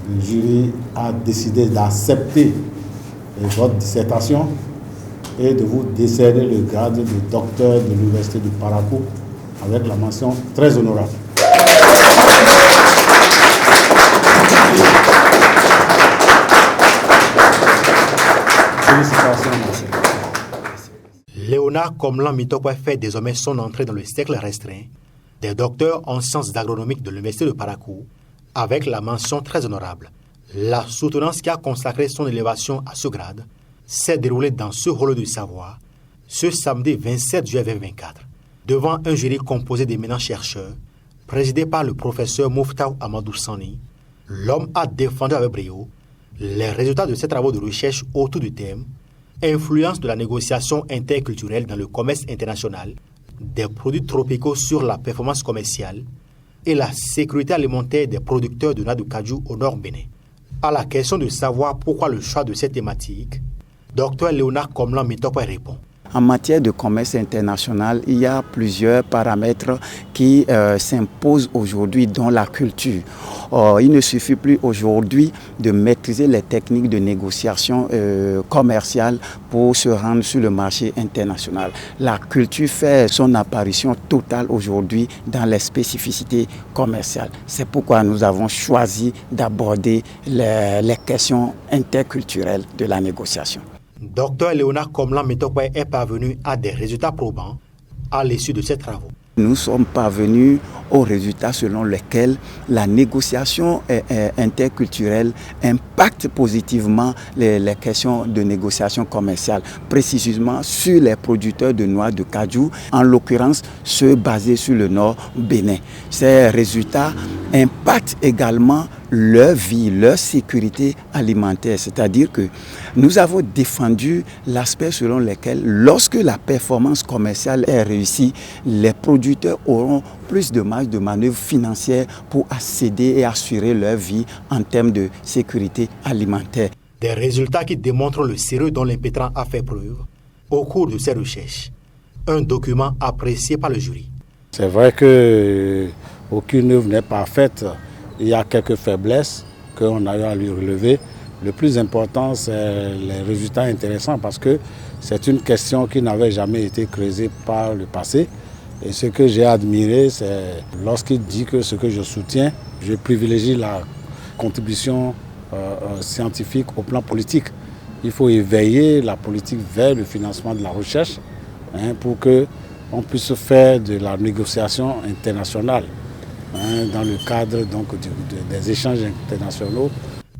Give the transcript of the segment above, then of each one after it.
Le jury a décidé d'accepter votre dissertation et de vous décerner le grade de docteur de l'Université de Parakou avec la mention très honorable. Félicitations, merci. Léonard Komlan Mitokwe fait désormais son entrée dans le cercle restreint des docteurs en sciences agronomiques de l'Université de Parakou avec la mention très honorable. La soutenance qui a consacré son élévation à ce grade s'est déroulée dans ce hall du savoir ce samedi 27 juillet 2024 devant un jury composé d'éminents chercheurs présidé par le professeur Mouftaou Amadou Sani. L'homme a défendu avec brio les résultats de ses travaux de recherche autour du thème « Influence de la négociation interculturelle dans le commerce international des produits tropicaux sur la performance commerciale et la sécurité alimentaire des producteurs de noix de cajou au Nord Bénin ». À la question de savoir pourquoi le choix de cette thématique, Dr Léonard Komlan Mitokwe répond. En matière de commerce international, il y a plusieurs paramètres qui s'imposent aujourd'hui dans la culture. Il ne suffit plus aujourd'hui de maîtriser les techniques de négociation commerciale pour se rendre sur le marché international. La culture fait son apparition totale aujourd'hui dans les spécificités commerciales. C'est pourquoi nous avons choisi d'aborder les questions interculturelles de la négociation. Dr Léonard Komlan Mitokwe est parvenu à des résultats probants à l'issue de ses travaux. Nous sommes parvenus aux résultats selon lesquels la négociation interculturelle impacte positivement les questions de négociation commerciale, précisément sur les producteurs de noix de cajou, en l'occurrence ceux basés sur le Nord Bénin. Ces résultats impactent également leur vie, leur sécurité alimentaire. C'est-à-dire que nous avons défendu l'aspect selon lequel, lorsque la performance commerciale est réussie, les producteurs auront plus de marge de manœuvre financière pour accéder et assurer leur vie en termes de sécurité alimentaire. Des résultats qui démontrent le sérieux dont l'impétrant a fait preuve au cours de ses recherches. Un document apprécié par le jury. C'est vrai qu'aucune œuvre n'est parfaite. Il y a quelques faiblesses qu'on a eu à lui relever. Le plus important, c'est les résultats intéressants parce que c'est une question qui n'avait jamais été creusée par le passé. Et ce que j'ai admiré, c'est lorsqu'il dit que ce que je soutiens, je privilégie la contribution scientifique au plan politique. Il faut éveiller la politique vers le financement de la recherche pour qu'on puisse faire de la négociation internationale. Dans le cadre donc, des échanges internationaux.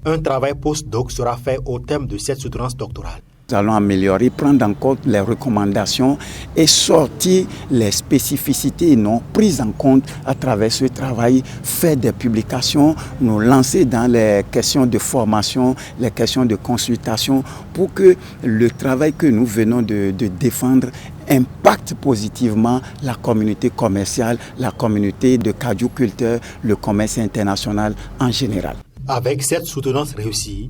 Un travail post-doc sera fait au thème de cette soutenance doctorale. Nous allons améliorer, prendre en compte les recommandations et sortir les spécificités non prises en compte à travers ce travail, faire des publications, nous lancer dans les questions de formation, les questions de consultation pour que le travail que nous venons de défendre impacte positivement la communauté commerciale, la communauté de cajuculteurs, le commerce international en général. Avec cette soutenance réussie,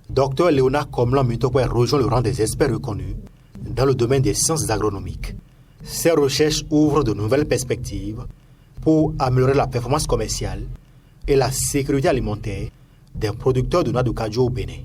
Dr Léonard Komlan Mitokwe rejoint le rang des experts reconnus dans le domaine des sciences agronomiques. Ces recherches ouvrent de nouvelles perspectives pour améliorer la performance commerciale et la sécurité alimentaire des producteurs de noix de cajou au Bénin.